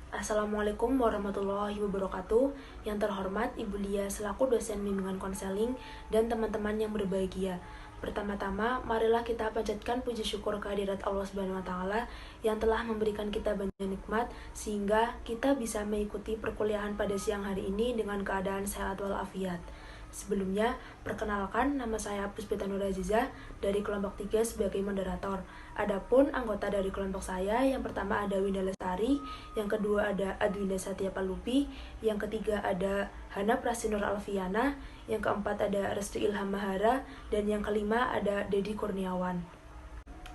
Assalamualaikum warahmatullahi wabarakatuh. Yang terhormat Ibu Lia selaku dosen bimbingan konseling dan teman-teman yang berbahagia. Pertama-tama, marilah kita panjatkan puji syukur kehadirat Allah Subhanahu wa taala yang telah memberikan kita banyak nikmat sehingga kita bisa mengikuti perkuliahan pada siang hari ini dengan keadaan sehat walafiat. Sebelumnya, perkenalkan nama saya Puspita Nuraziza dari kelompok 3 sebagai moderator. Adapun anggota dari kelompok saya, yang pertama ada Winda Lestari, yang kedua ada Adwinda Satya Palupi, yang ketiga ada Hana Prasinur Alfiana, yang keempat ada Restu Ilham Mahara, dan yang kelima ada Dedi Kurniawan.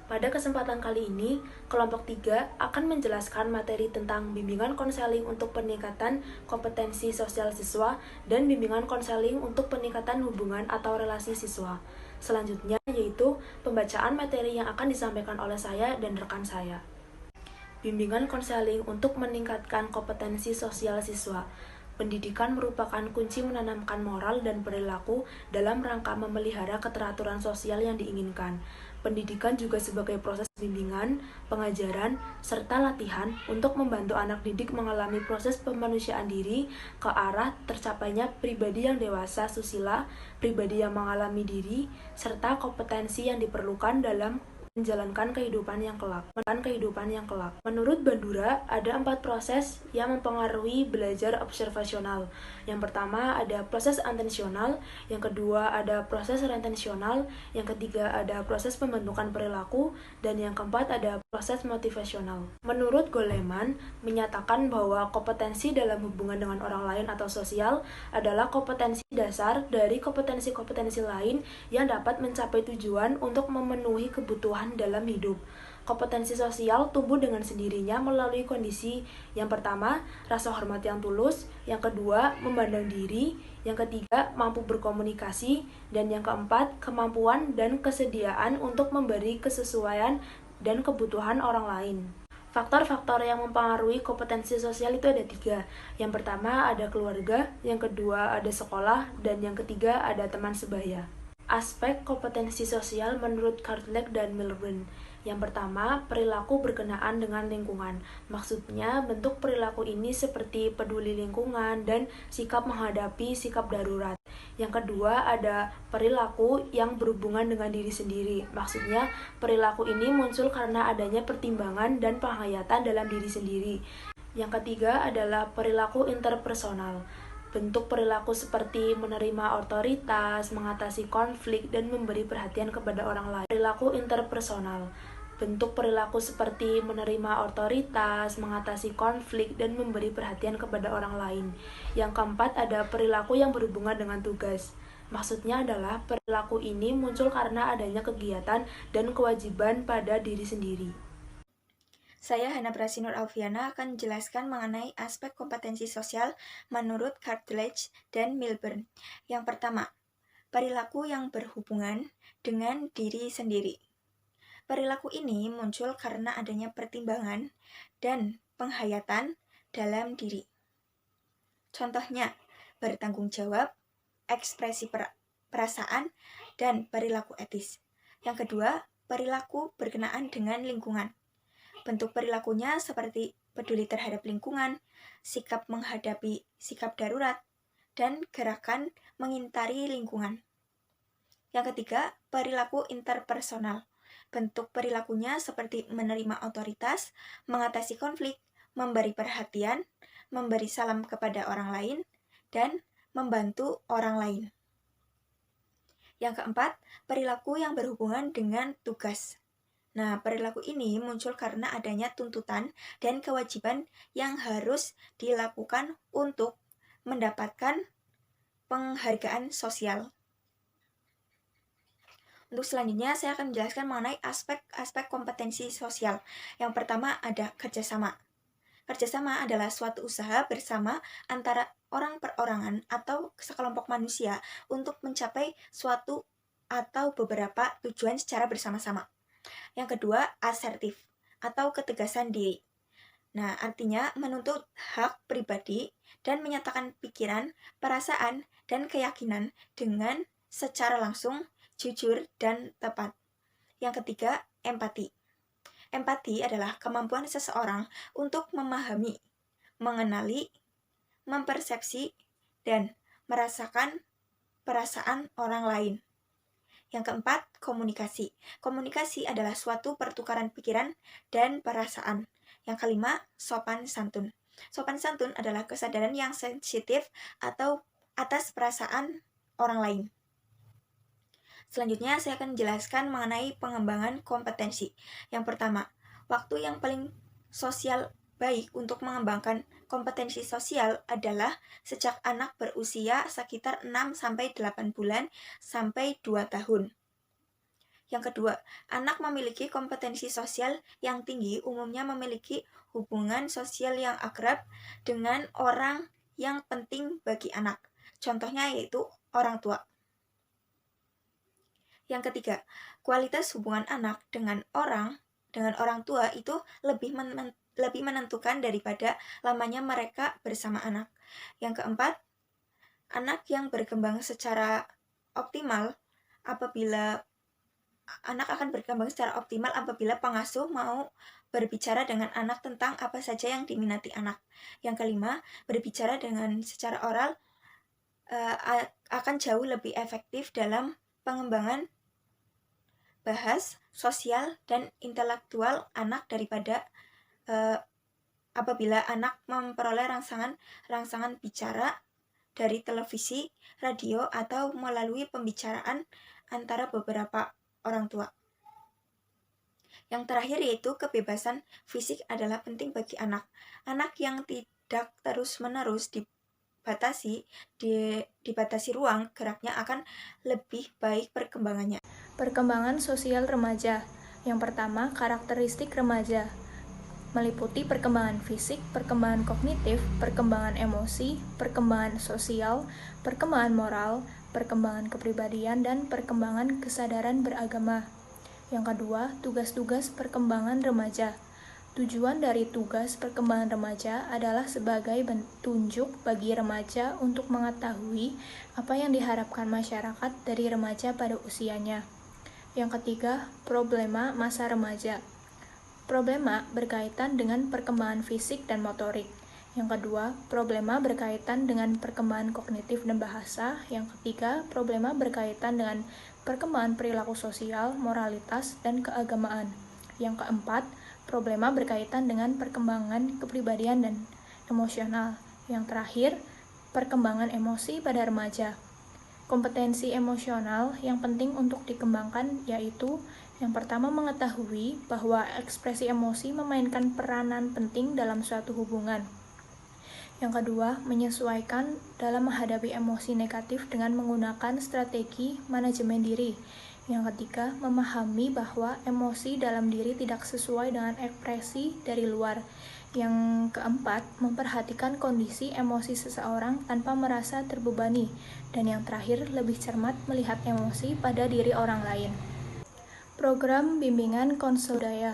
Pada kesempatan kali ini, kelompok 3 akan menjelaskan materi tentang bimbingan konseling untuk peningkatan kompetensi sosial siswa dan bimbingan konseling untuk peningkatan hubungan atau relasi siswa. Selanjutnya yaitu pembacaan materi yang akan disampaikan oleh saya dan rekan saya. Bimbingan konseling untuk meningkatkan kompetensi sosial siswa. Pendidikan merupakan kunci menanamkan moral dan perilaku dalam rangka memelihara keteraturan sosial yang diinginkan. Pendidikan juga sebagai proses bimbingan, pengajaran, serta latihan untuk membantu anak didik mengalami proses pemanusiaan diri ke arah tercapainya pribadi yang dewasa, susila, pribadi yang mengalami diri, serta kompetensi yang diperlukan dalam menjalankan kehidupan yang kelak. Menurut Bandura, ada 4 proses yang mempengaruhi belajar observasional. Yang pertama ada proses atensional, yang kedua ada proses retensional, yang ketiga ada proses pembentukan perilaku, dan yang keempat ada proses motivasional. Menurut Goleman, menyatakan bahwa kompetensi dalam hubungan dengan orang lain atau sosial adalah kompetensi dasar dari kompetensi-kompetensi lain yang dapat mencapai tujuan untuk memenuhi kebutuhan dalam hidup. Kompetensi sosial tumbuh dengan sendirinya melalui kondisi yang pertama, rasa hormat yang tulus, yang kedua, memandang diri, yang ketiga, mampu berkomunikasi, dan yang keempat, kemampuan dan kesediaan untuk memberi kesesuaian dan kebutuhan orang lain. Faktor-faktor yang mempengaruhi kompetensi sosial itu ada 3. Yang pertama ada keluarga, yang kedua ada sekolah, dan yang ketiga ada teman sebaya. Aspek kompetensi sosial menurut Cartledge dan Milburn. Yang pertama, perilaku berkenaan dengan lingkungan. Maksudnya, bentuk perilaku ini seperti peduli lingkungan dan sikap menghadapi sikap darurat. Yang kedua, ada perilaku yang berhubungan dengan diri sendiri. Maksudnya, perilaku ini muncul karena adanya pertimbangan dan penghayatan dalam diri sendiri. Yang ketiga adalah perilaku interpersonal. Bentuk perilaku seperti menerima otoritas, mengatasi konflik, dan memberi perhatian kepada orang lain. Perilaku interpersonal. Bentuk perilaku seperti menerima otoritas, mengatasi konflik, dan memberi perhatian kepada orang lain. Yang keempat ada perilaku yang berhubungan dengan tugas. Maksudnya adalah perilaku ini muncul karena adanya kegiatan dan kewajiban pada diri sendiri. Saya Hana Prasinur Alfiana akan menjelaskan mengenai aspek kompetensi sosial menurut Cartledge dan Milburn. Yang pertama, perilaku yang berhubungan dengan diri sendiri. Perilaku ini muncul karena adanya pertimbangan dan penghayatan dalam diri. Contohnya, bertanggung jawab, ekspresi perasaan, dan perilaku etis. Yang kedua, perilaku berkenaan dengan lingkungan. Bentuk perilakunya seperti peduli terhadap lingkungan, sikap menghadapi sikap darurat, dan gerakan mengintari lingkungan. Yang ketiga, perilaku interpersonal. Bentuk perilakunya seperti menerima otoritas, mengatasi konflik, memberi perhatian, memberi salam kepada orang lain, dan membantu orang lain. Yang keempat, perilaku yang berhubungan dengan tugas. Nah, perilaku ini muncul karena adanya tuntutan dan kewajiban yang harus dilakukan untuk mendapatkan penghargaan sosial. Untuk selanjutnya, saya akan menjelaskan mengenai aspek kompetensi sosial. Yang pertama ada kerjasama. Kerjasama adalah suatu usaha bersama antara orang perorangan atau sekelompok manusia untuk mencapai suatu atau beberapa tujuan secara bersama-sama. Yang kedua, asertif atau ketegasan diri. Nah, artinya menuntut hak pribadi dan menyatakan pikiran, perasaan, dan keyakinan dengan secara langsung, jujur, dan tepat. Yang ketiga, empati. Empati adalah kemampuan seseorang untuk memahami, mengenali, mempersepsi, dan merasakan perasaan orang lain. Yang keempat, komunikasi. Komunikasi adalah suatu pertukaran pikiran dan perasaan. Yang kelima, sopan santun. Sopan santun adalah kesadaran yang sensitif atau atas perasaan orang lain. Selanjutnya, saya akan menjelaskan mengenai pengembangan kompetensi. Yang pertama, waktu yang paling sosial baik untuk mengembangkan kompetensi sosial adalah sejak anak berusia sekitar 6-8 bulan sampai 2 tahun. Yang kedua, anak memiliki kompetensi sosial yang tinggi umumnya memiliki hubungan sosial yang akrab dengan orang yang penting bagi anak. Contohnya yaitu orang tua. Yang ketiga, kualitas hubungan anak dengan orang tua itu lebih menentukan daripada lamanya mereka bersama anak. Yang keempat, anak yang berkembang secara optimal apabila pengasuh mau berbicara dengan anak tentang apa saja yang diminati anak. Yang kelima, berbicara dengan secara oral akan jauh lebih efektif dalam pengembangan bahas, sosial, dan intelektual anak daripada apabila anak memperoleh rangsangan bicara dari televisi, radio, atau melalui pembicaraan antara beberapa orang tua. Yang terakhir yaitu kebebasan fisik adalah penting bagi anak. Anak yang tidak terus-menerus dibatasi ruang geraknya akan lebih baik perkembangannya. Perkembangan sosial remaja. Yang pertama, karakteristik remaja meliputi perkembangan fisik, perkembangan kognitif, perkembangan emosi, perkembangan sosial, perkembangan moral, perkembangan kepribadian, dan perkembangan kesadaran beragama. Yang kedua, tugas-tugas perkembangan remaja. Tujuan dari tugas perkembangan remaja adalah sebagai petunjuk bagi remaja untuk mengetahui apa yang diharapkan masyarakat dari remaja pada usianya. Yang ketiga, problema masa remaja. Problema berkaitan dengan perkembangan fisik dan motorik. Yang kedua, problema berkaitan dengan perkembangan kognitif dan bahasa. Yang ketiga, problema berkaitan dengan perkembangan perilaku sosial, moralitas, dan keagamaan. Yang keempat, problema berkaitan dengan perkembangan kepribadian dan emosional. Yang terakhir, perkembangan emosi pada remaja. Kompetensi emosional yang penting untuk dikembangkan yaitu yang pertama mengetahui bahwa ekspresi emosi memainkan peranan penting dalam suatu hubungan. Yang kedua, menyesuaikan dalam menghadapi emosi negatif dengan menggunakan strategi manajemen diri. Yang ketiga, memahami bahwa emosi dalam diri tidak sesuai dengan ekspresi dari luar. Yang keempat, memperhatikan kondisi emosi seseorang tanpa merasa terbebani. Dan yang terakhir, lebih cermat melihat emosi pada diri orang lain. Program bimbingan konseling budaya.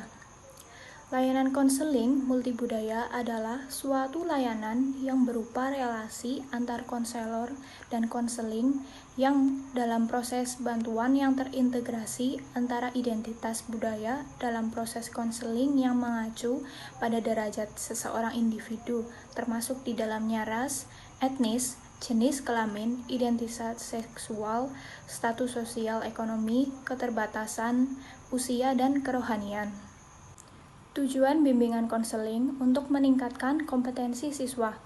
Layanan konseling multibudaya adalah suatu layanan yang berupa relasi antar konselor dan konseling yang dalam proses bantuan yang terintegrasi antara identitas budaya dalam proses konseling yang mengacu pada derajat seseorang individu, termasuk di dalamnya ras, etnis, jenis kelamin, identitas seksual, status sosial ekonomi, keterbatasan, usia, dan kerohanian. Tujuan bimbingan konseling untuk meningkatkan kompetensi siswa.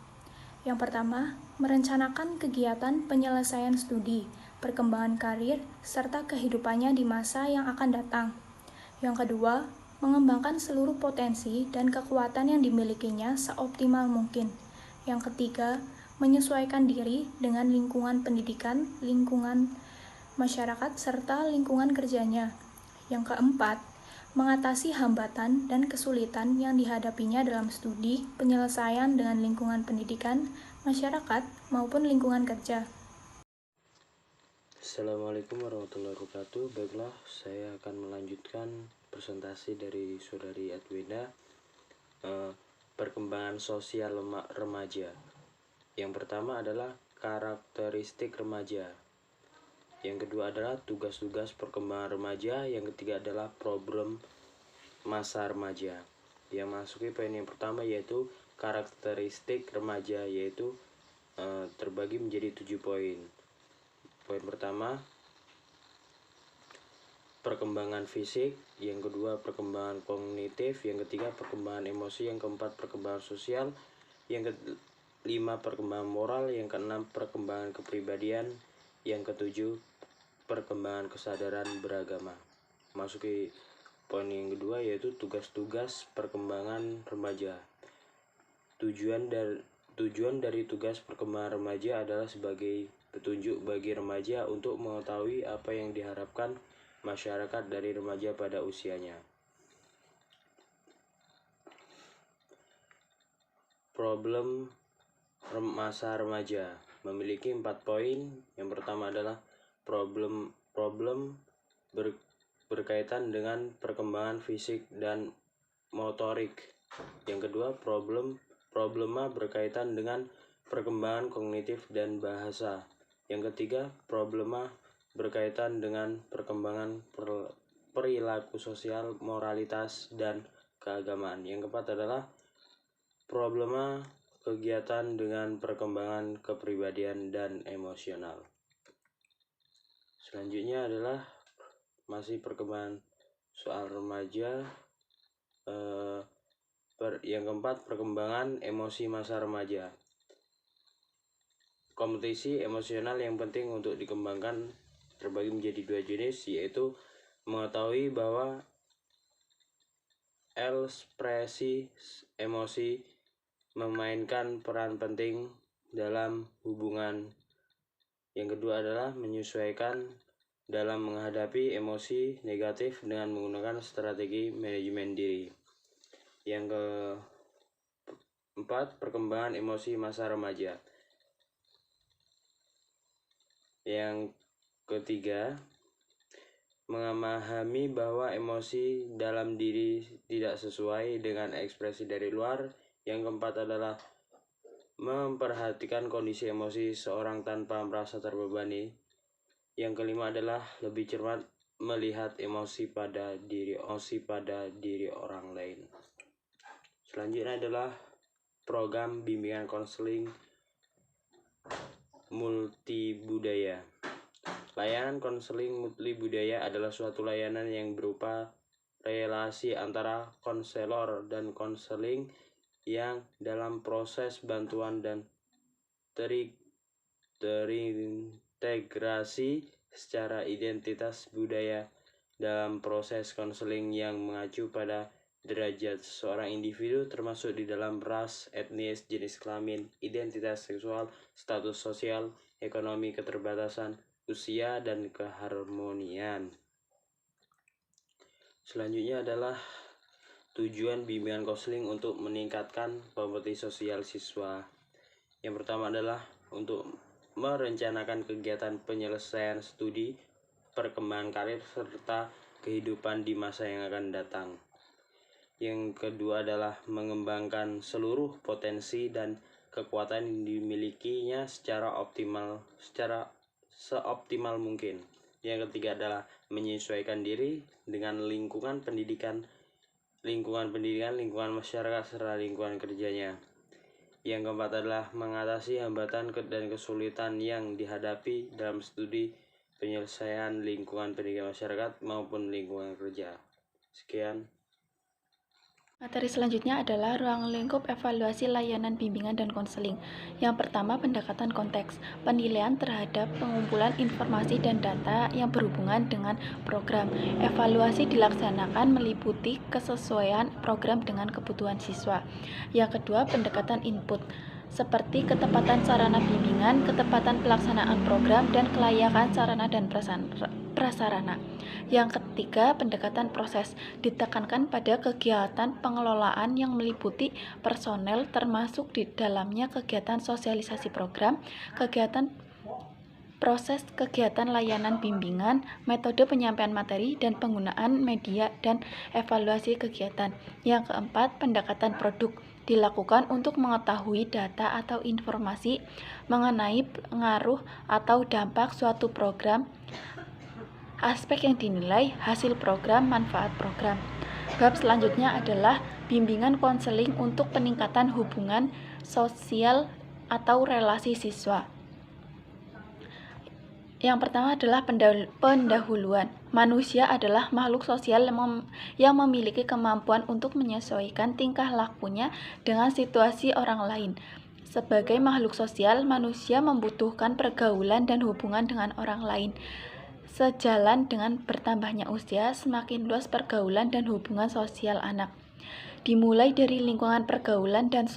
Yang pertama, merencanakan kegiatan penyelesaian studi, perkembangan karir, serta kehidupannya di masa yang akan datang. Yang kedua, mengembangkan seluruh potensi dan kekuatan yang dimilikinya seoptimal mungkin. Yang ketiga, menyesuaikan diri dengan lingkungan pendidikan, lingkungan masyarakat, serta lingkungan kerjanya. Yang keempat, mengatasi hambatan dan kesulitan yang dihadapinya dalam studi, penyelesaian dengan lingkungan pendidikan, masyarakat, maupun lingkungan kerja. Assalamualaikum warahmatullahi wabarakatuh. Baiklah, saya akan melanjutkan presentasi dari Saudari Edwina, perkembangan sosial remaja. Yang pertama adalah karakteristik remaja. Yang kedua adalah tugas-tugas perkembangan remaja. Yang ketiga adalah problem masa remaja. Yang masuki poin yang pertama yaitu karakteristik remaja, yaitu terbagi menjadi 7 poin. Poin pertama, perkembangan fisik, yang kedua perkembangan kognitif, yang ketiga perkembangan emosi, yang keempat perkembangan sosial, yang kelima perkembangan moral, yang keenam perkembangan kepribadian, yang ketujuh perkembangan kesadaran beragama. Masuki poin yang kedua, yaitu tugas-tugas perkembangan remaja. Tujuan dari tugas perkembangan remaja adalah sebagai petunjuk bagi remaja untuk mengetahui apa yang diharapkan masyarakat dari remaja pada usianya. Problem masa remaja memiliki 4 poin. Yang pertama adalah problem berkaitan dengan perkembangan fisik dan motorik. Yang kedua, problema berkaitan dengan perkembangan kognitif dan bahasa. Yang ketiga, problema berkaitan dengan perkembangan perilaku sosial, moralitas, dan keagamaan. Yang keempat adalah problema kegiatan dengan perkembangan kepribadian dan emosional. Selanjutnya adalah masih perkembangan soal remaja. Yang keempat, perkembangan emosi masa remaja. Kompetisi emosional yang penting untuk dikembangkan terbagi menjadi 2 jenis, yaitu mengetahui bahwa ekspresi emosi memainkan peran penting dalam hubungan. Yang kedua adalah menyesuaikan dalam menghadapi emosi negatif dengan menggunakan strategi manajemen diri. Yang keempat, perkembangan emosi masa remaja. Yang ketiga, memahami bahwa emosi dalam diri tidak sesuai dengan ekspresi dari luar. Yang keempat adalah memperhatikan kondisi emosi seorang tanpa merasa terbebani. Yang kelima adalah lebih cermat melihat emosi pada diri orang lain. Selanjutnya adalah program bimbingan konseling multibudaya. Layanan konseling multibudaya adalah suatu layanan yang berupa relasi antara konselor dan konseling yang dalam proses bantuan dan terintegrasi secara identitas budaya dalam proses konseling yang mengacu pada derajat seorang individu, termasuk di dalam ras, etnis, jenis kelamin, identitas seksual, status sosial, ekonomi, keterbatasan, usia, dan keharmonian. Selanjutnya adalah tujuan bimbingan konseling untuk meningkatkan kompetisi sosial siswa. Yang pertama adalah untuk merencanakan kegiatan penyelesaian studi, perkembangan karir, serta kehidupan di masa yang akan datang. Yang kedua adalah mengembangkan seluruh potensi dan kekuatan yang dimilikinya secara seoptimal mungkin. Yang ketiga adalah menyesuaikan diri dengan lingkungan pendidikan, lingkungan masyarakat, serta lingkungan kerjanya. Yang keempat adalah mengatasi hambatan dan kesulitan yang dihadapi dalam studi penyelesaian lingkungan pendidikan masyarakat maupun lingkungan kerja. Sekian. Materi selanjutnya adalah ruang lingkup evaluasi layanan bimbingan dan konseling. Yang pertama, pendekatan konteks, penilaian terhadap pengumpulan informasi dan data yang berhubungan dengan program. Evaluasi dilaksanakan meliputi kesesuaian program dengan kebutuhan siswa. Yang kedua, pendekatan input, seperti ketepatan sarana bimbingan, ketepatan pelaksanaan program, dan kelayakan sarana dan prasarana. Yang ketiga, pendekatan proses, ditekankan pada kegiatan pengelolaan yang meliputi personel, termasuk di dalamnya kegiatan sosialisasi program, proses kegiatan layanan bimbingan, metode penyampaian materi, dan penggunaan media dan evaluasi kegiatan. Yang keempat, pendekatan produk, dilakukan untuk mengetahui data atau informasi mengenai pengaruh atau dampak suatu program, aspek yang dinilai, hasil program, manfaat program. Bab selanjutnya adalah bimbingan konseling untuk peningkatan hubungan sosial atau relasi siswa. Yang pertama adalah pendahuluan. Manusia adalah makhluk sosial yang memiliki kemampuan untuk menyesuaikan tingkah lakunya dengan situasi orang lain. Sebagai makhluk sosial, manusia membutuhkan pergaulan dan hubungan dengan orang lain. Sejalan dengan bertambahnya usia, semakin luas pergaulan dan hubungan sosial anak. Dimulai dari lingkungan pergaulan dan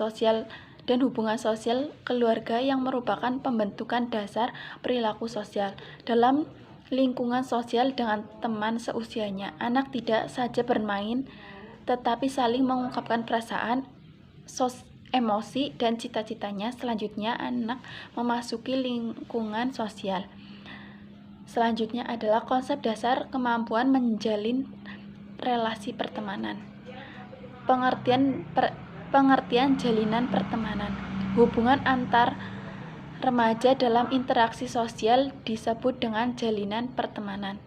hubungan sosial keluarga yang merupakan pembentukan dasar perilaku sosial. Dalam lingkungan sosial dengan teman seusianya, anak tidak saja bermain, tetapi saling mengungkapkan perasaan, emosi, dan cita-citanya. Selanjutnya, anak memasuki lingkungan sosial. Selanjutnya adalah konsep dasar kemampuan menjalin relasi pertemanan. Pengertian jalinan pertemanan. Hubungan antar remaja dalam interaksi sosial disebut dengan jalinan pertemanan.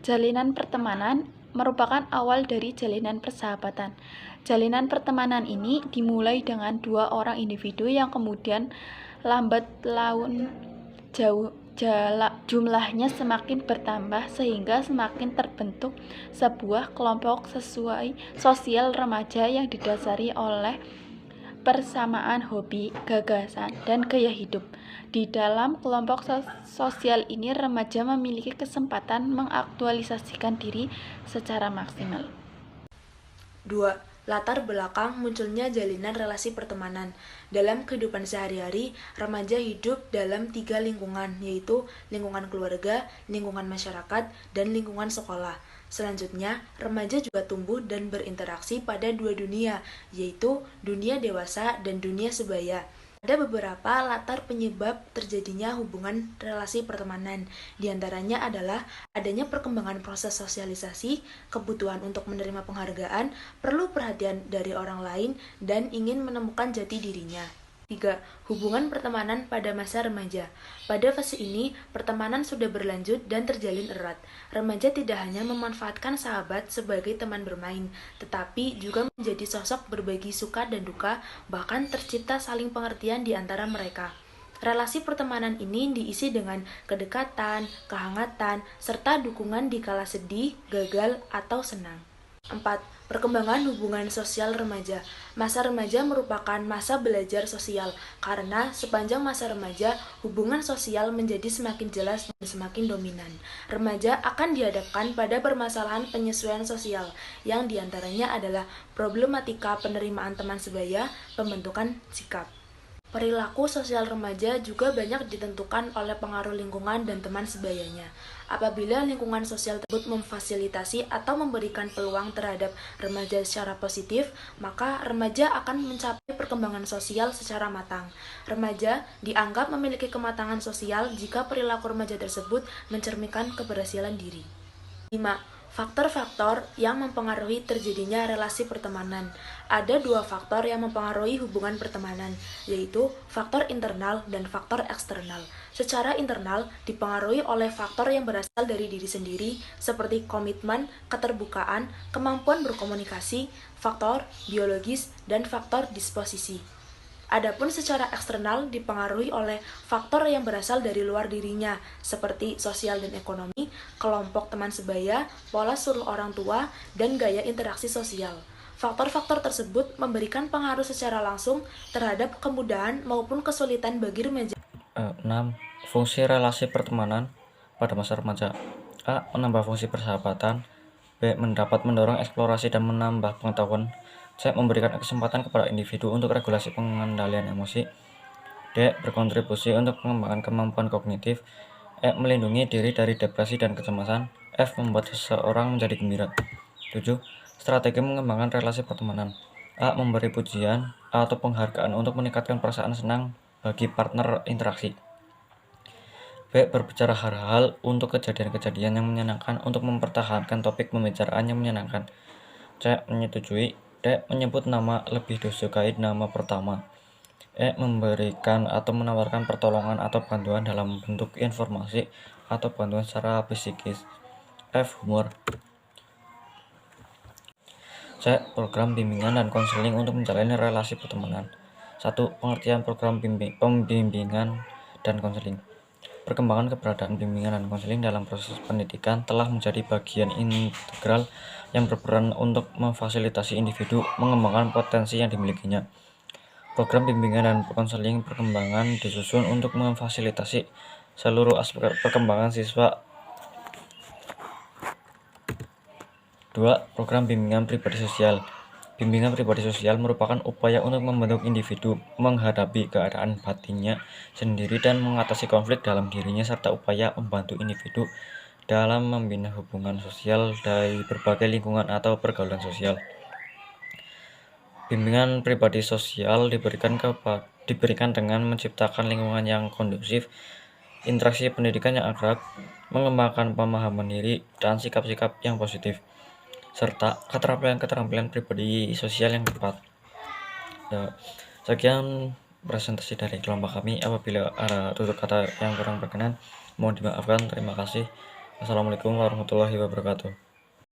Jalinan pertemanan merupakan awal dari jalinan persahabatan. Jalinan pertemanan ini dimulai dengan dua orang individu yang kemudian lambat laun jumlahnya semakin bertambah sehingga semakin terbentuk sebuah kelompok sosial remaja yang didasari oleh persamaan hobi, gagasan, dan gaya hidup. Di dalam kelompok sosial ini, remaja memiliki kesempatan mengaktualisasikan diri secara maksimal. 2. Latar belakang munculnya jalinan relasi pertemanan. Dalam kehidupan sehari-hari, remaja hidup dalam 3 lingkungan, yaitu lingkungan keluarga, lingkungan masyarakat, dan lingkungan sekolah. Selanjutnya, remaja juga tumbuh dan berinteraksi pada 2 dunia, yaitu dunia dewasa dan dunia sebaya. Ada beberapa latar penyebab terjadinya hubungan relasi pertemanan. Di antaranya adalah adanya perkembangan proses sosialisasi, kebutuhan untuk menerima penghargaan, perlu perhatian dari orang lain, dan ingin menemukan jati dirinya. 3. Hubungan pertemanan pada masa remaja. Pada fase ini, pertemanan sudah berlanjut dan terjalin erat. Remaja tidak hanya memanfaatkan sahabat sebagai teman bermain, tetapi juga menjadi sosok berbagi suka dan duka, bahkan tercipta saling pengertian di antara mereka. Relasi pertemanan ini diisi dengan kedekatan, kehangatan, serta dukungan di kala sedih, gagal, atau senang. 4. Perkembangan hubungan sosial remaja. Masa remaja merupakan masa belajar sosial, karena sepanjang masa remaja, hubungan sosial menjadi semakin jelas dan semakin dominan. Remaja akan dihadapkan pada permasalahan penyesuaian sosial, yang diantaranya adalah problematika penerimaan teman sebaya, pembentukan sikap. Perilaku sosial remaja juga banyak ditentukan oleh pengaruh lingkungan dan teman sebayanya. Apabila lingkungan sosial tersebut memfasilitasi atau memberikan peluang terhadap remaja secara positif, maka remaja akan mencapai perkembangan sosial secara matang. Remaja dianggap memiliki kematangan sosial jika perilaku remaja tersebut mencerminkan keberhasilan diri. 5. Faktor-faktor yang mempengaruhi terjadinya relasi pertemanan. Ada 2 faktor yang mempengaruhi hubungan pertemanan, yaitu faktor internal dan faktor eksternal. Secara internal, dipengaruhi oleh faktor yang berasal dari diri sendiri, seperti komitmen, keterbukaan, kemampuan berkomunikasi, faktor biologis, dan faktor disposisi. Adapun secara eksternal dipengaruhi oleh faktor yang berasal dari luar dirinya, seperti sosial dan ekonomi, kelompok teman sebaya, pola suruh orang tua, dan gaya interaksi sosial. Faktor-faktor tersebut memberikan pengaruh secara langsung terhadap kemudahan maupun kesulitan bagi remaja. 6. Fungsi relasi pertemanan pada masa remaja. A. Menambah fungsi persahabatan. B. Mendapat mendorong eksplorasi dan menambah pengetahuan. C. Memberikan kesempatan kepada individu untuk regulasi pengendalian emosi. D. Berkontribusi untuk pengembangan kemampuan kognitif. E. Melindungi diri dari depresi dan kecemasan. F. Membuat seseorang menjadi gembira. 7. Strategi mengembangkan relasi pertemanan. A. Memberi pujian atau penghargaan untuk meningkatkan perasaan senang bagi partner interaksi. B. Berbicara hal-hal untuk kejadian-kejadian yang menyenangkan untuk mempertahankan topik pembicaraan yang menyenangkan. C. Menyetujui. D. Menyebut nama lebih disukai nama pertama. E. Memberikan atau menawarkan pertolongan atau bantuan dalam bentuk informasi atau bantuan secara psikis. F. Humor. C. Program bimbingan dan konseling untuk menjalani relasi pertemanan. 1. Pengertian program pembimbingan dan konseling. Perkembangan keberadaan bimbingan dan konseling dalam proses pendidikan telah menjadi bagian integral yang berperan untuk memfasilitasi individu mengembangkan potensi yang dimilikinya. Program bimbingan dan konseling perkembangan disusun untuk memfasilitasi seluruh aspek perkembangan siswa. 2. Program bimbingan pribadi sosial. Bimbingan pribadi sosial merupakan upaya untuk membentuk individu menghadapi keadaan batinnya sendiri dan mengatasi konflik dalam dirinya serta upaya membantu individu dalam membina hubungan sosial dari berbagai lingkungan atau pergaulan sosial. Bimbingan pribadi sosial diberikan dengan menciptakan lingkungan yang kondusif, interaksi pendidikan yang akrab, mengembangkan pemahaman diri dan sikap-sikap yang positif, serta keterampilan pribadi sosial yang tepat. Sekian presentasi dari kelompok kami. Apabila ada tutur kata yang kurang berkenan, mohon dimaafkan. Terima kasih. Wassalamualaikum warahmatullahi wabarakatuh.